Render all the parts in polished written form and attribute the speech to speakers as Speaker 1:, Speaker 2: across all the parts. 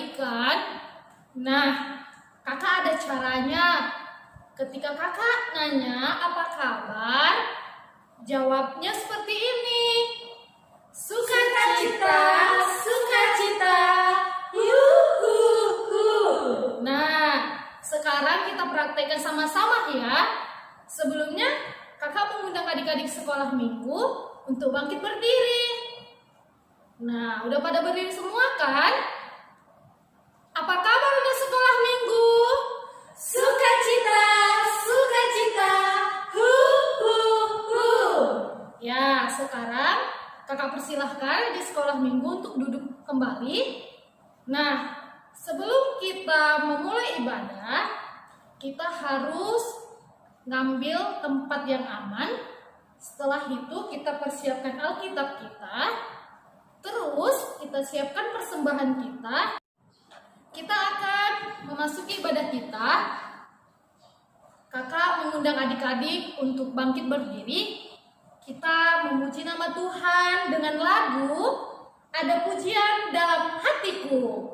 Speaker 1: baik kan? Nah, kakak ada caranya. Ketika kakak nanya apa kabar, jawabnya seperti ini. Sukacita, sukacita, yuhuhu. Nah, sekarang kita praktekkan sama-sama ya. Sebelumnya, kakak mengundang adik-adik sekolah minggu untuk bangkit berdiri. Nah, udah pada berdiri semua kan? Apa kabar anak sekolah minggu? Sukacita, sukacita, hu. Ya, sekarang kakak persilahkan di sekolah minggu untuk duduk kembali. Nah, sebelum kita memulai ibadah, kita harus ngambil tempat yang aman. Setelah itu kita persiapkan Alkitab kita. Terus kita siapkan persembahan kita. Kita akan memasuki ibadah kita. Kakak mengundang adik-adik untuk bangkit berdiri. Kita memuji nama Tuhan dengan lagu Ada Pujian Dalam Hatiku.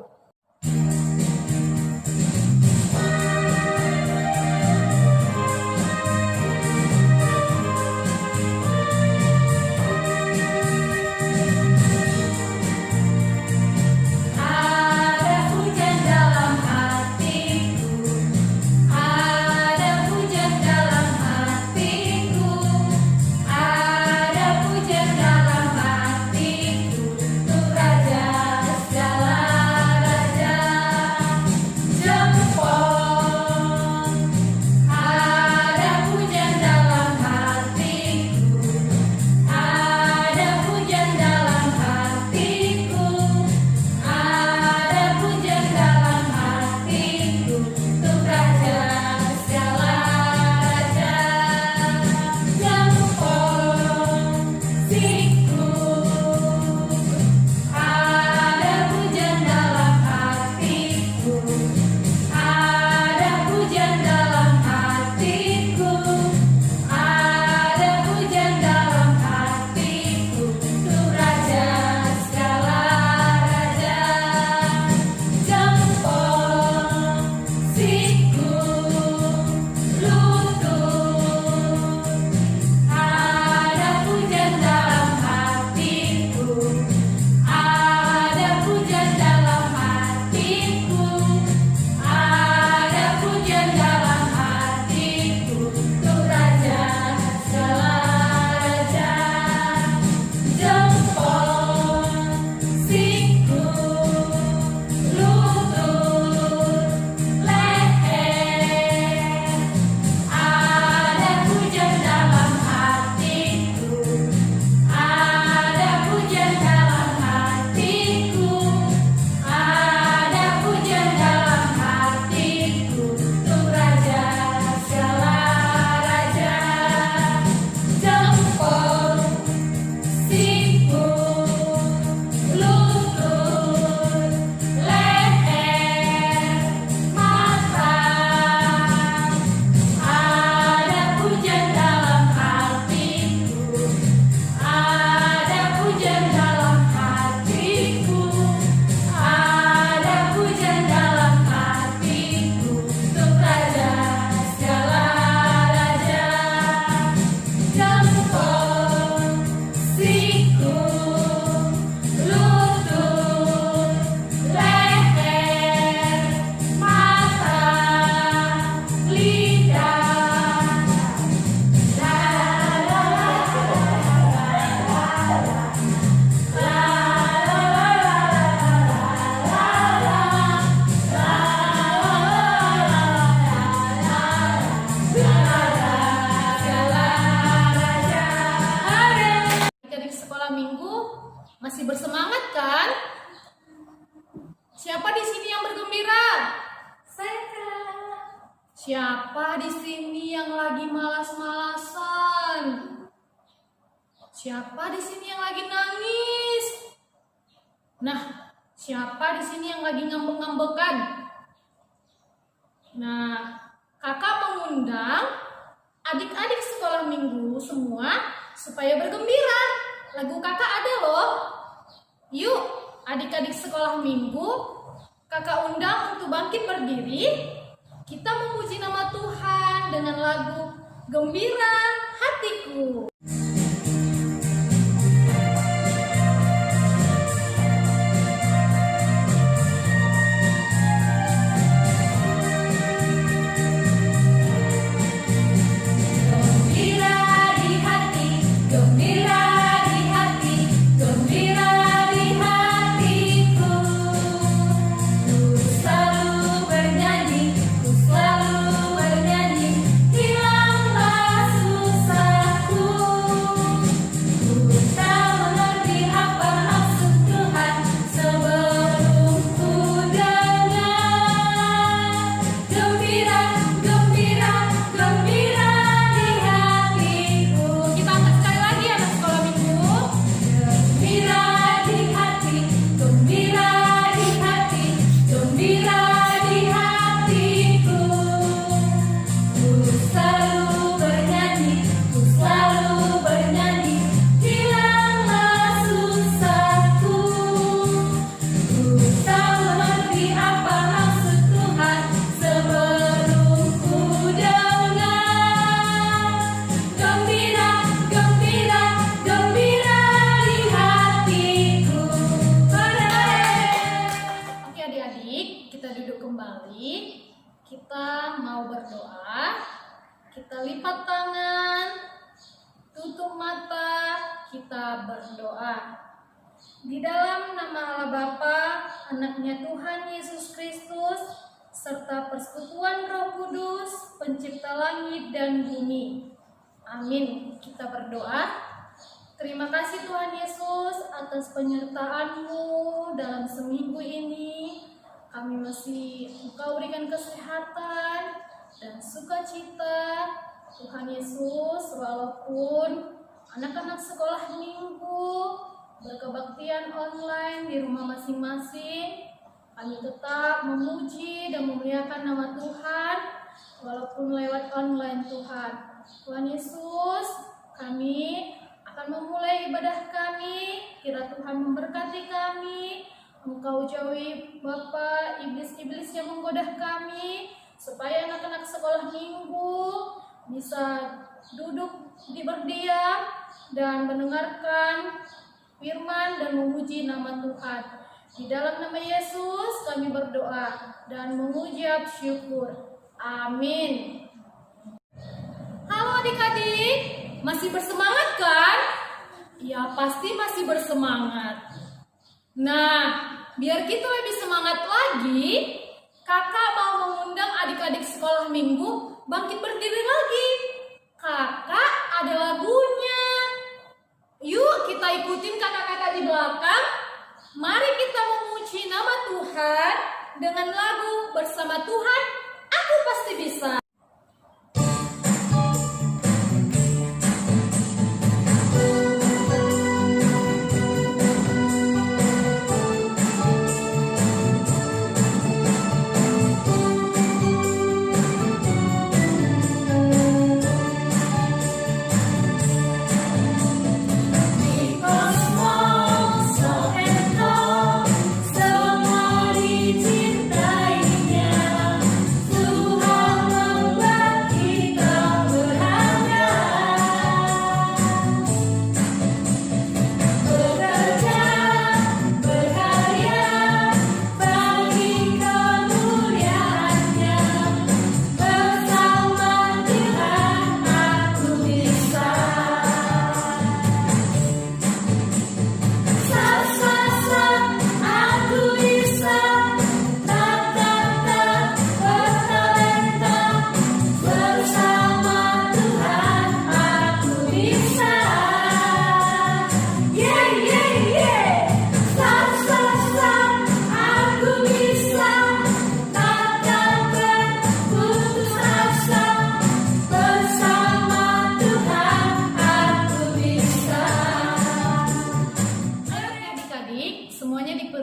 Speaker 1: Masih bersemangat kan? Siapa di sini yang bergembira?
Speaker 2: Saya Kak.
Speaker 1: Siapa di sini yang lagi malas-malasan? Siapa di sini yang lagi nangis? Nah, siapa di sini yang lagi ngambek-ngambekan? Nah, kakak mengundang adik-adik sekolah minggu semua supaya bergembira. Lagu kakak ada loh. Yuk, adik-adik sekolah minggu, Kakak undang untuk bangkit berdiri. Kita memuji nama Tuhan dengan lagu Gembira Hatiku. Kita mau berdoa, kita lipat tangan, tutup mata, kita berdoa. Di dalam nama Allah Bapa, Anaknya Tuhan Yesus Kristus, serta persekutuan Roh Kudus, Pencipta langit dan bumi. Amin. Kita berdoa. Terima kasih Tuhan Yesus atas penyertaan-Mu dalam seminggu ini. Kami masih Engkau berikan kesehatan dan sukacita. Tuhan Yesus, walaupun anak-anak sekolah minggu berkebaktian online di rumah masing-masing, kami tetap memuji dan memuliakan nama Tuhan walaupun lewat online Tuhan. Tuhan Yesus, kami akan memulai ibadah kami. Kira Tuhan memberkati kami. Engkau jauhi Bapa iblis-iblis yang menggoda kami, supaya anak-anak sekolah minggu bisa duduk di berdiam dan mendengarkan firman dan memuji nama Tuhan. Di dalam nama Yesus kami berdoa dan mengucap syukur. Amin. Halo adik-adik, masih bersemangat kan? Ya pasti masih bersemangat. Nah, biar kita lebih semangat lagi, kakak mau mengundang adik-adik sekolah minggu bangkit berdiri lagi. Kakak ada lagunya. Yuk kita ikutin kakak-kakak di belakang. Mari kita memuji nama Tuhan dengan lagu Bersama Tuhan Aku Pasti Bisa.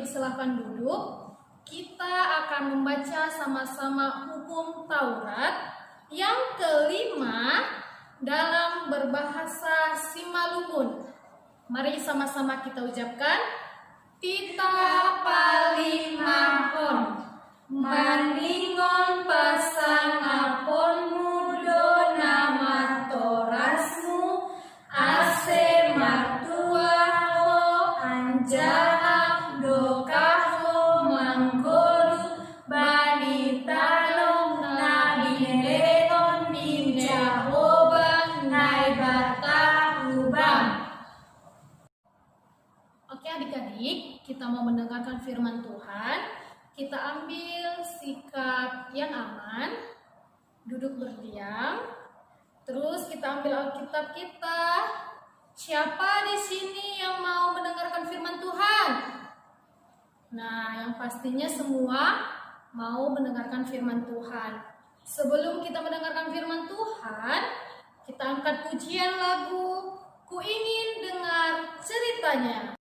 Speaker 1: Silakan duduk. Kita akan membaca sama-sama hukum Taurat yang kelima dalam berbahasa Simalungun. Mari sama-sama kita ucapkan. Tita palimahon
Speaker 2: Maningon pasangapon mudo nama torasmu ase martuaho anjaha dokaho manggolu banitalong na bineleon din Jehovah naibata ubang.
Speaker 1: Oke adik-adik, kita mau mendengarkan firman Tuhan. Kita ambil sikap yang aman, duduk berdiam. Terus kita ambil Alkitab kita. Siapa di sini yang mau mendengarkan firman Tuhan? Nah, yang pastinya semua mau mendengarkan firman Tuhan. Sebelum kita mendengarkan firman Tuhan, kita angkat pujian lagu Ku Ingin Dengar Ceritanya.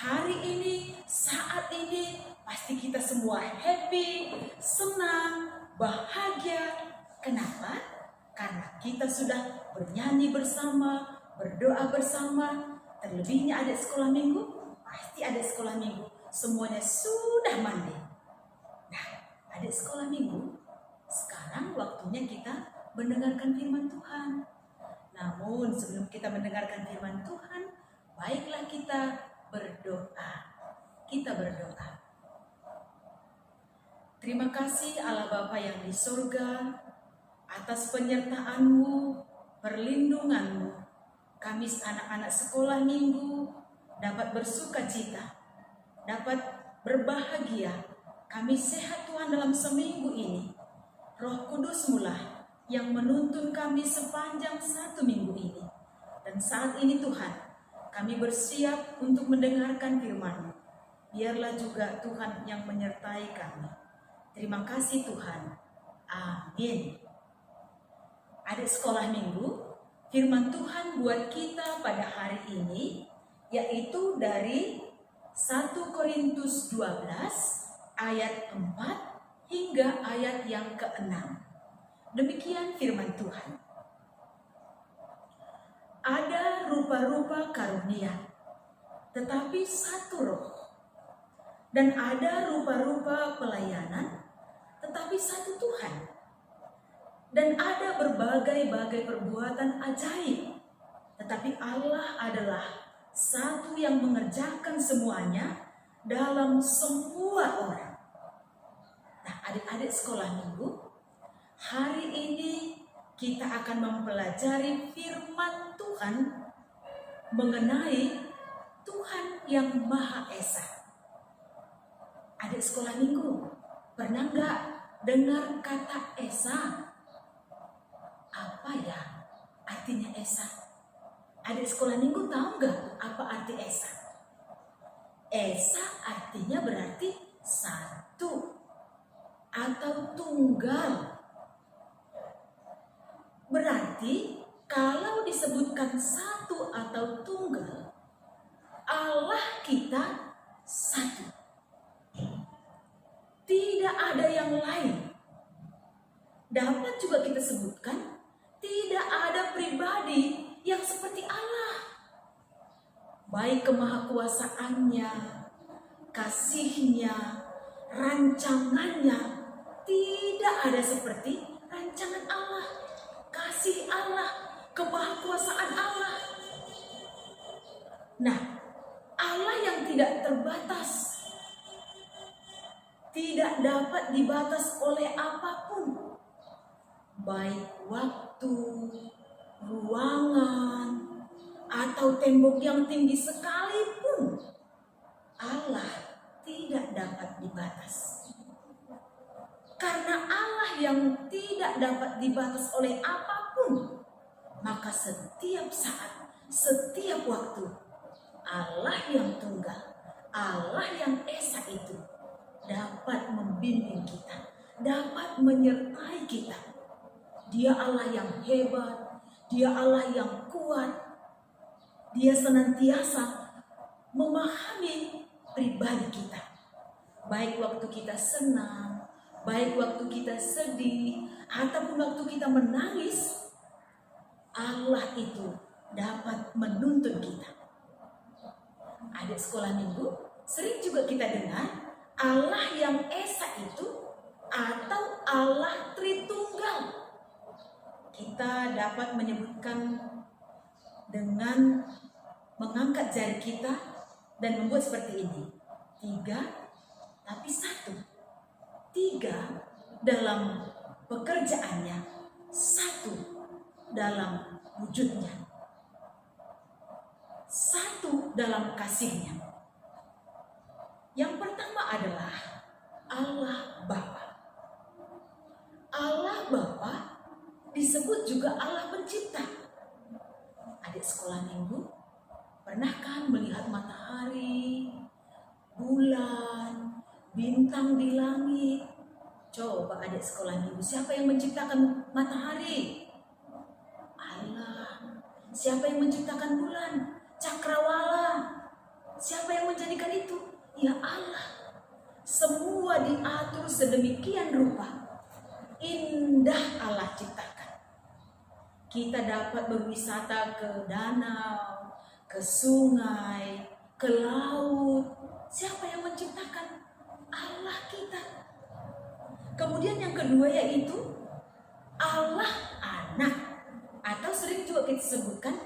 Speaker 3: Hari ini, saat ini, pasti kita semua happy, senang, bahagia. Kenapa? Karena kita sudah bernyanyi bersama, berdoa bersama. Terlebihnya adik sekolah minggu, pasti adik sekolah minggu semuanya sudah mandi. Nah, adik sekolah minggu, sekarang waktunya kita mendengarkan firman Tuhan. Namun sebelum kita mendengarkan firman Tuhan, baiklah kita berdoa. Kita berdoa. Terima kasih Allah Bapa yang di surga atas penyertaan-Mu, perlindungan-Mu. Kami anak-anak sekolah minggu dapat bersuka cita, dapat berbahagia. Kami sehat Tuhan dalam seminggu ini. Roh Kudus mulah yang menuntun kami sepanjang satu minggu ini. Dan saat ini Tuhan, kami bersiap untuk mendengarkan firman-Mu. Biarlah juga Tuhan yang menyertai kami. Terima kasih Tuhan. Amin. Adik sekolah minggu, firman Tuhan buat kita pada hari ini, yaitu dari 1 Korintus 12 ayat 4 hingga ayat yang ke-6. Demikian firman Tuhan. Ada rupa-rupa karunia, tetapi satu roh. Dan ada rupa-rupa pelayanan, tetapi satu Tuhan. Dan ada berbagai-bagai perbuatan ajaib, tetapi Allah adalah satu yang mengerjakan semuanya dalam semua orang. Nah, adik-adik sekolah minggu, hari ini kita akan mempelajari firman Tuhan mengenai Tuhan yang Maha Esa. Adik sekolah minggu, pernah nggak dengar kata Esa? Apa ya artinya Esa? Adik sekolah minggu tahu nggak apa arti Esa? Esa artinya berarti satu atau tunggal. Berarti kalau disebutkan satu atau tunggal, Allah kita satu. Tidak ada yang lain. Dapat juga kita sebutkan, tidak ada pribadi yang seperti Allah. Baik kemahakuasaannya, kasihnya, rancangannya, tidak ada seperti rancangan Allah, kasih Allah, kemahakuasaan Allah. Nah, Allah yang tidak terbatas, tidak dapat dibatas oleh apapun, baik waktu, ruangan, atau tembok yang tinggi sekalipun, Allah tidak dapat dibatas. Karena Allah yang tidak dapat dibatas oleh apapun, maka setiap saat, setiap waktu, Allah yang tunggal, Allah yang esa itu dapat membimbing kita, dapat menyertai kita. Dia Allah yang hebat, Dia Allah yang kuat. Dia senantiasa memahami pribadi kita. Baik waktu kita senang, baik waktu kita sedih, ataupun waktu kita menangis, Allah itu dapat menuntun kita. Adik sekolah minggu, sering juga kita dengar Allah yang esa itu atau Allah Tritunggal. Kita dapat menyebutkan dengan mengangkat jari kita dan membuat seperti ini. 3 tapi 1. 3 dalam pekerjaannya, 1 dalam wujudnya, 1 dalam kasihnya. Yang pertama adalah Allah Bapa. Allah Bapa disebut juga Allah Pencipta. Adik sekolah minggu, pernah kan melihat matahari, bulan, bintang di langit? Coba adik sekolah minggu, siapa yang menciptakan matahari? Allah. Siapa yang menciptakan bulan? Cakrawala. Siapa yang menjadikan itu? Ya Allah. Semua diatur sedemikian rupa. Indah Allah ciptakan. Kita dapat berwisata ke danau, ke sungai, ke laut. Siapa yang menciptakan? Allah kita. Kemudian yang kedua yaitu Allah Anak, atau sering juga kita sebutkan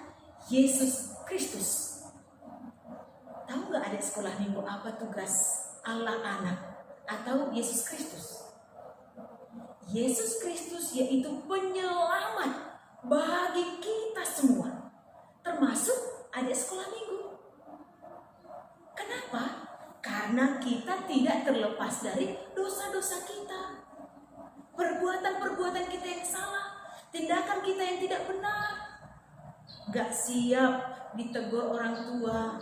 Speaker 3: Yesus Kristus. Tahu nggak adik sekolah minggu apa tugas Allah Anak atau Yesus Kristus? Yesus Kristus yaitu penyelamat bagi kita semua, termasuk adik sekolah minggu. Kenapa? Karena kita tidak terlepas dari dosa-dosa kita, perbuatan-perbuatan kita yang salah, tindakan kita yang tidak benar. Gak siap ditegur orang tua,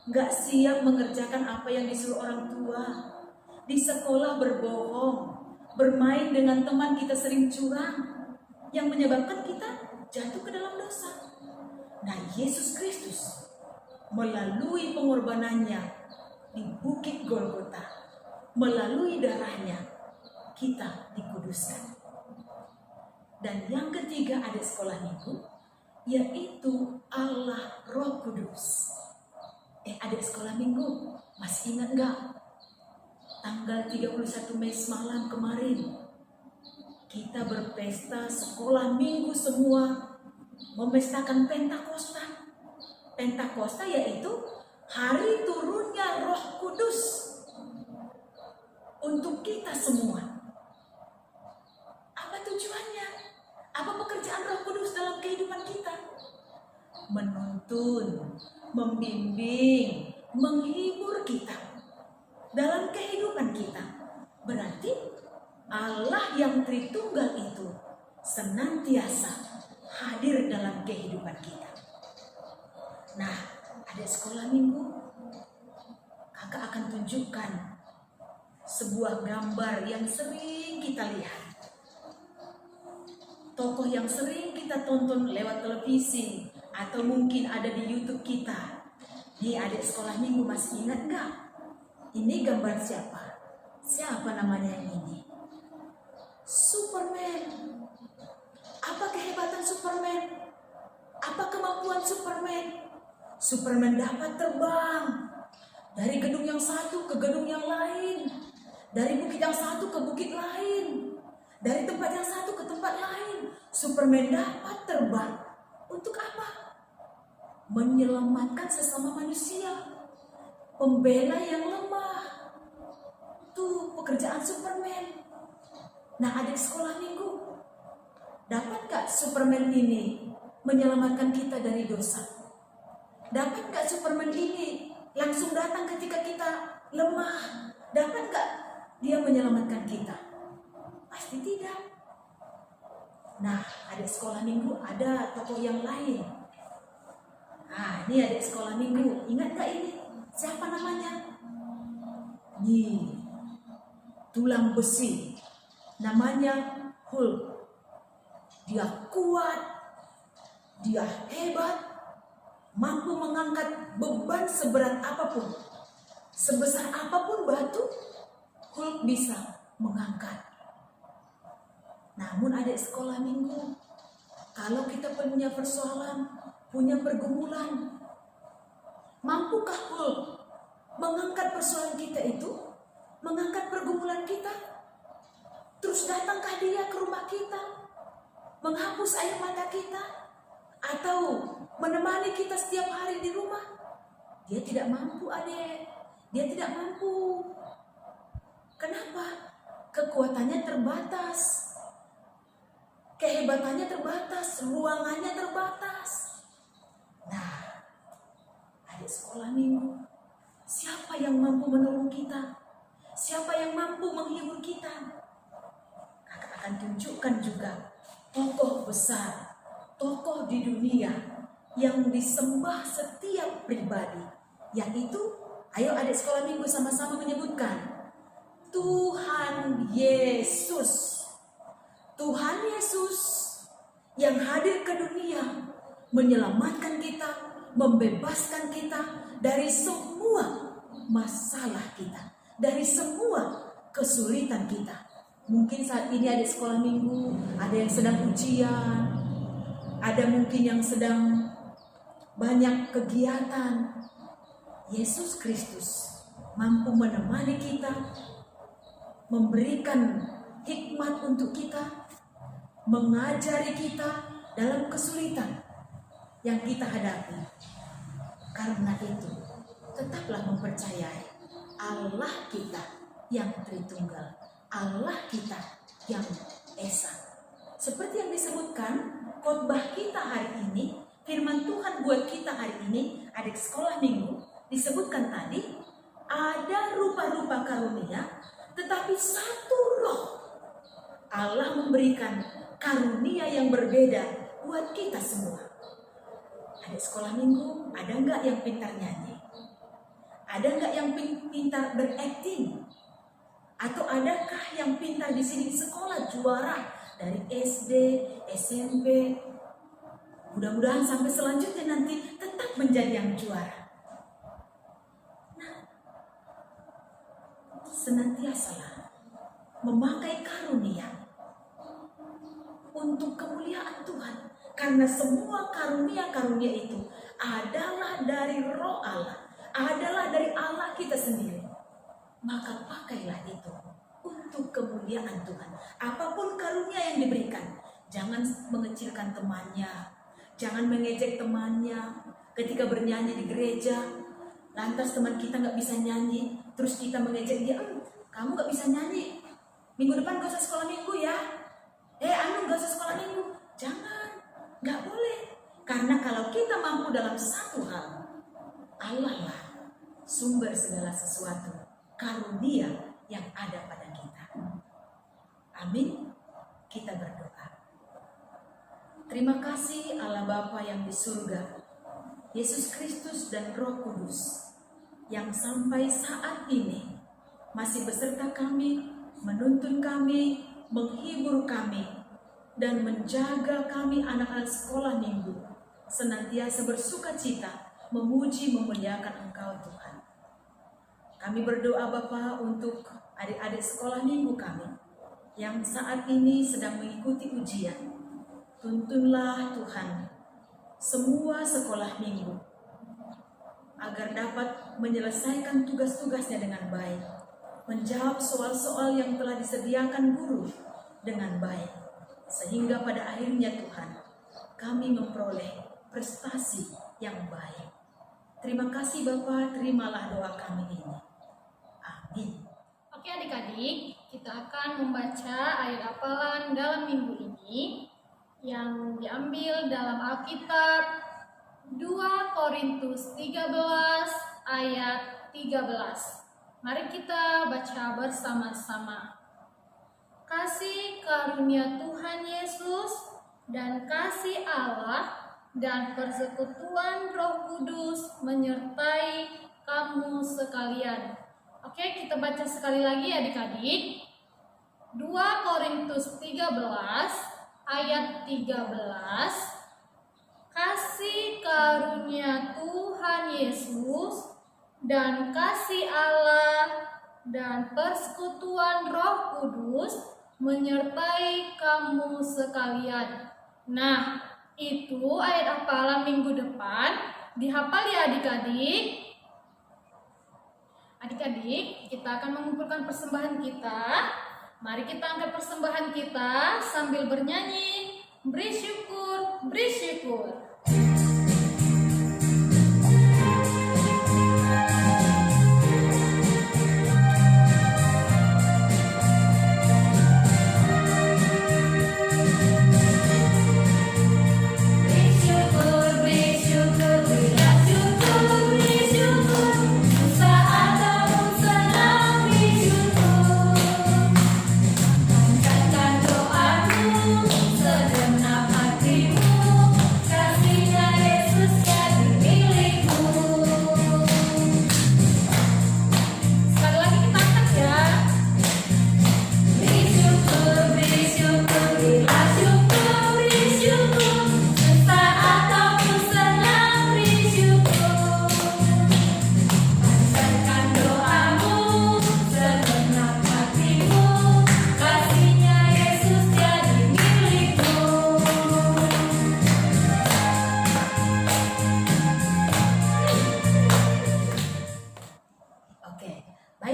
Speaker 3: gak siap mengerjakan apa yang disuruh orang tua, di sekolah berbohong, bermain dengan teman kita sering curang, yang menyebabkan kita jatuh ke dalam dosa. Nah, Yesus Kristus melalui pengorbanannya di Bukit Golgota, melalui darahnya kita dikuduskan. Dan yang ketiga adik sekolah minggu, yaitu Allah Roh Kudus. Adik sekolah minggu, masih ingat gak? Tanggal 31 Mei malam kemarin, kita berpesta sekolah minggu semua, memestakan Pentakosta. Pentakosta yaitu hari turunnya Roh Kudus untuk kita semua. Apa tujuannya? Apa pekerjaan Roh Kudus dalam kehidupan kita? Menuntun, membimbing, menghibur kita dalam kehidupan kita. Berarti Allah yang Tritunggal itu senantiasa hadir dalam kehidupan kita. Nah, adik sekolah minggu, kakak akan tunjukkan sebuah gambar yang sering kita lihat. tokoh yang sering kita tonton lewat televisi atau mungkin ada di YouTube kita. Nih adik sekolah minggu masih ingat nggak? Ini gambar siapa? Siapa namanya yang ini? Superman. Apa kehebatan Superman? Apa kemampuan Superman? Superman dapat terbang dari gedung yang satu ke gedung yang lain, dari bukit yang satu ke bukit lain, dari tempat yang satu ke tempat lain. Superman dapat terbang. Untuk apa? Menyelamatkan sesama manusia, pembela yang lemah. Tuh pekerjaan Superman. Nah adik sekolah minggu, dapat gak Superman ini menyelamatkan kita dari dosa? Dapat gak Superman ini langsung datang ketika kita lemah? Dapat gak dia menyelamatkan kita? Pasti tidak. Nah adik sekolah minggu, ada tokoh yang lain. Nah, ini adik sekolah minggu. Ingat gak ini? Siapa namanya? Nih, tulang besi. Namanya Hulk. Dia kuat. Dia hebat. Mampu mengangkat beban seberat apapun. Sebesar apapun batu, Hulk bisa mengangkat. Namun adik sekolah minggu, kalau kita punya persoalan, punya pergumulan, mampukah Hulk mengangkat persoalan kita itu? Mengangkat pergumulan kita? Terus datangkah dia ke rumah kita? Menghapus air mata kita? Atau menemani kita setiap hari di rumah? Dia tidak mampu adik. Dia tidak mampu. Kenapa? Kekuatannya terbatas. Kehebatannya terbatas. Ruangannya terbatas. Nah, adik sekolah minggu, siapa yang mampu menolong kita? Siapa yang mampu menghibur kita? Kakak akan tunjukkan juga tokoh besar, tokoh di dunia yang disembah setiap pribadi, yaitu, ayo adik sekolah minggu sama-sama menyebutkan, Tuhan Yesus. Tuhan Yesus yang hadir ke dunia, menyelamatkan kita, membebaskan kita dari semua masalah kita, dari semua kesulitan kita. Mungkin saat ini adik sekolah minggu ada yang sedang ujian, ada mungkin yang sedang banyak kegiatan. Yesus Kristus mampu menemani kita, memberikan hikmat untuk kita, mengajari kita dalam kesulitan yang kita hadapi. Karena itu, tetaplah mempercayai Allah kita yang Tritunggal, Allah kita yang Esa. Seperti yang disebutkan khotbah kita hari ini, firman Tuhan buat kita hari ini, adik sekolah minggu, disebutkan tadi, ada rupa-rupa karunia, tetapi satu roh. Allah memberikan karunia yang berbeda buat kita semua. Adik sekolah minggu, ada nggak yang pintar nyanyi? Ada nggak yang pintar berakting? Atau adakah yang pintar di sini sekolah juara dari SD, SMP? Mudah-mudahan sampai selanjutnya nanti tetap menjadi yang juara. Nah, senantiasalah memakai karunia untuk kemuliaan Tuhan. Karena semua karunia-karunia itu adalah dari roh Allah, adalah dari Allah kita sendiri. Maka pakailah itu untuk kemuliaan Tuhan. Apapun karunia yang diberikan, jangan mengecilkan temannya, jangan mengejek temannya. Ketika bernyanyi di gereja, lantas teman kita nggak bisa nyanyi, terus kita mengejek dia, kamu nggak bisa nyanyi, minggu depan gak usah sekolah minggu ya. Gak usah sekolah minggu. Jangan, gak boleh. Karena kalau kita mampu dalam satu hal, Allah lah sumber segala sesuatu, karunia yang ada pada kita. Amin. Kita berdoa. Terima kasih Allah Bapa yang di surga, Yesus Kristus dan Roh Kudus, yang sampai saat ini masih beserta kami, menuntun kami, menghibur kami, dan menjaga kami anak-anak sekolah minggu senantiasa bersuka cita memuji memuliakan Engkau Tuhan. Kami berdoa Bapa untuk adik-adik sekolah minggu kami yang saat ini sedang mengikuti ujian. Tuntunlah Tuhan semua sekolah minggu agar dapat menyelesaikan tugas-tugasnya dengan baik, menjawab soal-soal yang telah disediakan guru dengan baik, sehingga pada akhirnya Tuhan kami memperoleh prestasi yang baik. Terima kasih Bapa, terimalah doa kami ini. Amin.
Speaker 1: Oke adik-adik, kita akan membaca ayat hafalan dalam minggu ini yang diambil dalam Alkitab 2 Korintus 13 ayat 13. Mari kita baca bersama-sama. Kasih karunia Tuhan Yesus dan kasih Allah dan persekutuan Roh Kudus menyertai kamu sekalian. Oke, kita baca sekali lagi adik-adik. 2 Korintus 13 ayat 13. Kasih karunia Tuhan Yesus dan kasih Allah dan persekutuan Roh Kudus menyertai kamu sekalian. Nah, itu ayat hafalan minggu depan. Dihafal ya adik-adik. Adik-adik, kita akan mengumpulkan persembahan kita. Mari kita angkat persembahan kita sambil bernyanyi. Beri syukur, beri syukur.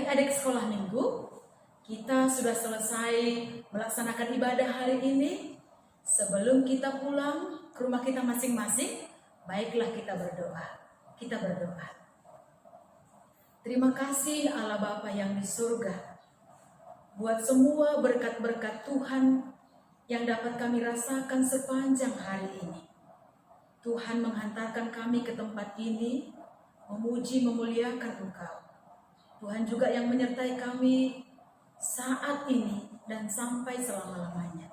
Speaker 3: Adik sekolah minggu, kita sudah selesai melaksanakan ibadah hari ini. Sebelum kita pulang ke rumah kita masing-masing, baiklah kita berdoa. Kita berdoa. Terima kasih Allah Bapa yang di surga, buat semua berkat-berkat Tuhan yang dapat kami rasakan sepanjang hari ini. Tuhan menghantarkan kami ke tempat ini, memuji memuliakan Engkau. Tuhan juga yang menyertai kami saat ini dan sampai selama-lamanya.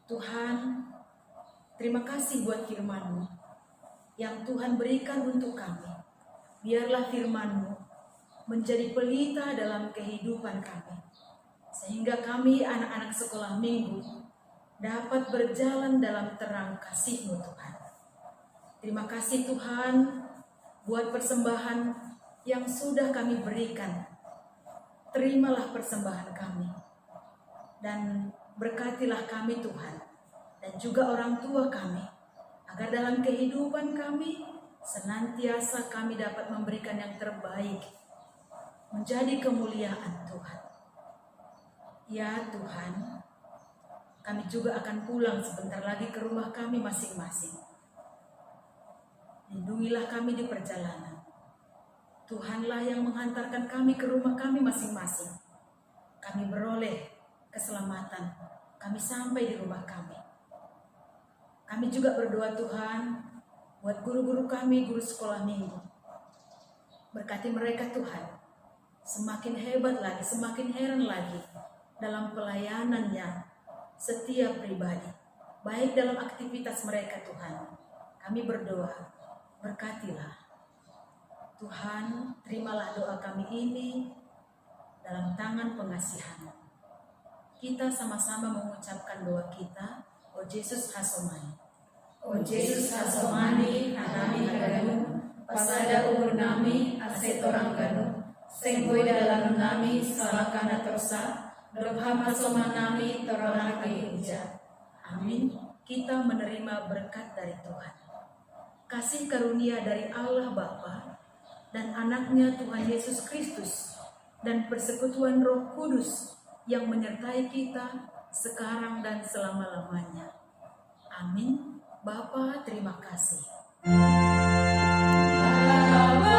Speaker 3: Tuhan, terima kasih buat firman-Mu yang Tuhan berikan untuk kami. Biarlah firman-Mu menjadi pelita dalam kehidupan kami, sehingga kami anak-anak sekolah minggu dapat berjalan dalam terang kasih-Mu Tuhan. Terima kasih Tuhan buat persembahan yang sudah kami berikan. Terimalah persembahan kami dan berkatilah kami Tuhan, dan juga orang tua kami, agar dalam kehidupan kami senantiasa kami dapat memberikan yang terbaik, menjadi kemuliaan Tuhan. Ya Tuhan, kami juga akan pulang sebentar lagi ke rumah kami masing-masing. Lindungilah kami di perjalanan. Tuhanlah yang menghantarkan kami ke rumah kami masing-masing. Kami beroleh keselamatan. Kami sampai di rumah kami. Kami juga berdoa Tuhan buat guru-guru kami, guru sekolah minggu. Berkati mereka Tuhan. Semakin hebat lagi, semakin heran lagi dalam pelayanannya setiap pribadi. Baik dalam aktivitas mereka Tuhan. Kami berdoa, berkatilah. Tuhan, terimalah doa kami ini dalam tangan pengasihan. kita sama-sama mengucapkan doa kita. O Yesus hasomani.
Speaker 2: O Yesus hasomani anami haganu, pasada ubur nami ase torang ganu, senggoi dalam nami salakana torsa, dobham hasoman nami torang hija.
Speaker 3: Amin. Kita menerima berkat dari Tuhan. Kasih karunia dari Allah Bapa dan anaknya Tuhan Yesus Kristus dan persekutuan Roh Kudus yang menyertai kita sekarang dan selama-lamanya. Amin. Bapa, terima kasih.
Speaker 2: Bapa